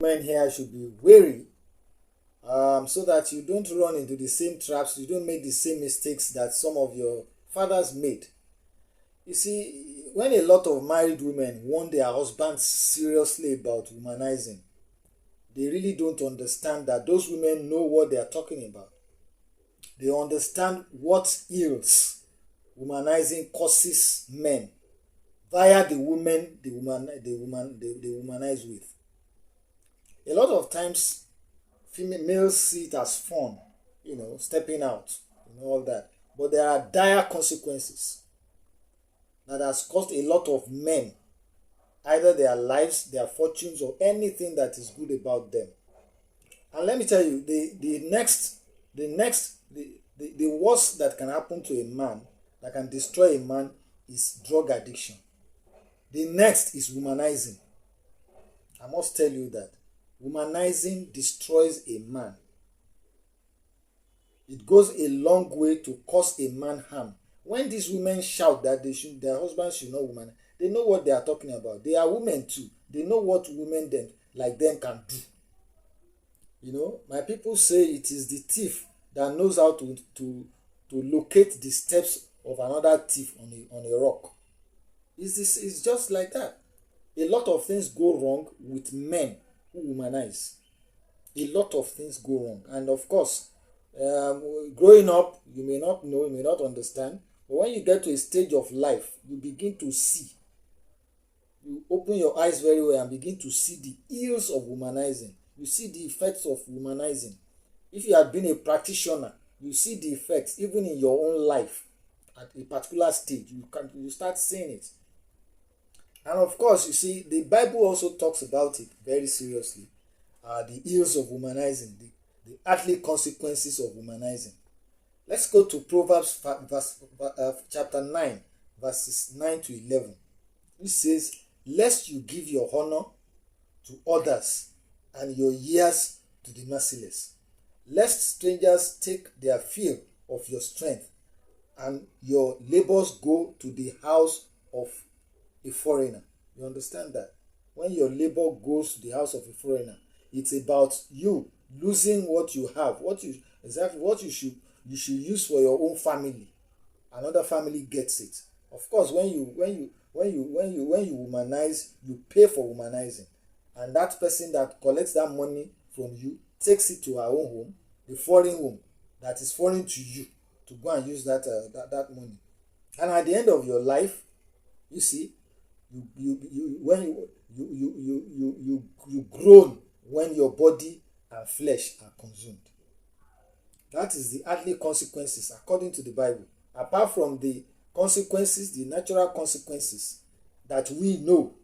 women here should be wary, so that you don't run into the same traps, you don't make the same mistakes that some of your fathers made. You see, when a lot of married women warn their husbands seriously about womanizing, they really don't understand that those women know what they are talking about. They understand what ills womanizing causes men via the women they womanize with. A lot of times, female males see it as fun, stepping out, all that. But there are dire consequences that has cost a lot of men either their lives, their fortunes, or anything that is good about them. And let me tell you, the worst that can happen to a man, that can destroy a man, is drug addiction. The next is womanizing. I must tell you that womanizing destroys a man. It goes a long way to cause a man harm. When these women shout that their husbands should not womanize, they know what they are talking about. They are women too. They know what women like them can do. My people say it is the thief that knows how to locate the steps of another thief on a rock. It's just like that. A lot of things go wrong with men who womanize. A lot of things go wrong. And of course, growing up, you may not know, you may not understand, but when you get to a stage of life, you begin to see. You open your eyes very well and begin to see the ills of womanizing. You see the effects of womanizing. If you have been a practitioner, you see the effects even in your own life at a particular stage. You start seeing it. And of course, you see, the Bible also talks about it very seriously. The ills of womanizing, the earthly consequences of womanizing. Let's go to Proverbs chapter 9, verses 9 to 11. It says, "Lest you give your honor to others and your years to the merciless, lest strangers take their fill of your strength and your labors go to the house of a foreigner." You understand that? When your labor goes to the house of a foreigner, it's about you losing what you have, what you should use for your own family. Another family gets it. Of course, when you womanize, you pay for womanizing, and that person that collects that money from you takes it to her own home, the foreign home that is foreign to you, to go and use that money. And at the end of your life, you see, you groan when your body and flesh are consumed. That is the earthly consequences according to the Bible. Apart from the consequences, the natural consequences that we know.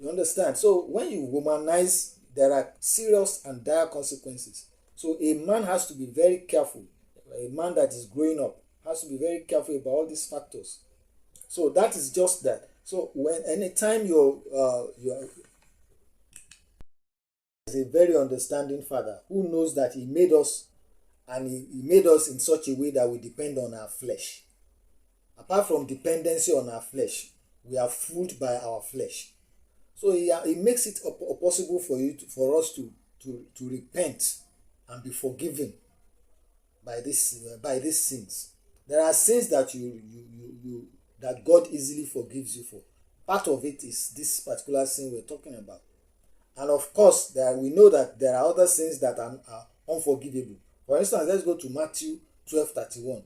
You understand? So when you womanize, there are serious and dire consequences. So a man has to be very careful. A man that is growing up has to be very careful about all these factors. So that is just that. So anytime you're a very understanding father who knows that he made us, and he made us in such a way that we depend on our flesh. Apart from dependency on our flesh, we are fooled by our flesh. So he makes it possible for us to repent and be forgiven by these sins. There are sins that that God easily forgives you for. Part of it is this particular sin we're talking about. And of course, we know that there are other sins that are unforgivable. For instance, let's go to Matthew 12:31.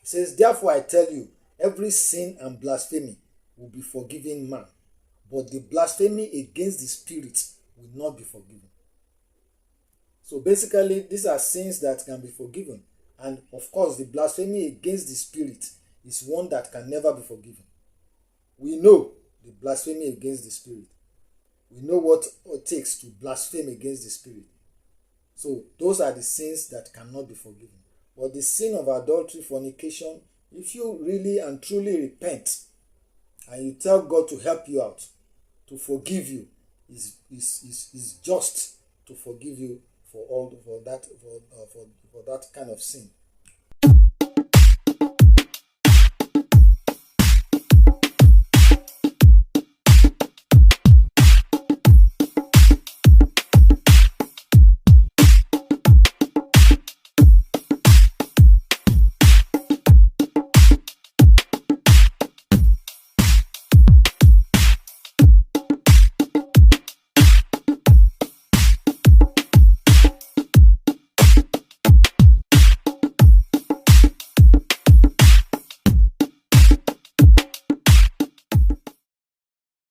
It says, "Therefore I tell you, every sin and blasphemy will be forgiven man, but the blasphemy against the Spirit will not be forgiven." So basically, these are sins that can be forgiven. And of course, the blasphemy against the Spirit is one that can never be forgiven. We know the blasphemy against the Spirit. We know what it takes to blaspheme against the Spirit. So those are the sins that cannot be forgiven. But the sin of adultery, fornication, if you really and truly repent and you tell God to help you out, to forgive you, is just to forgive you for that kind of sin.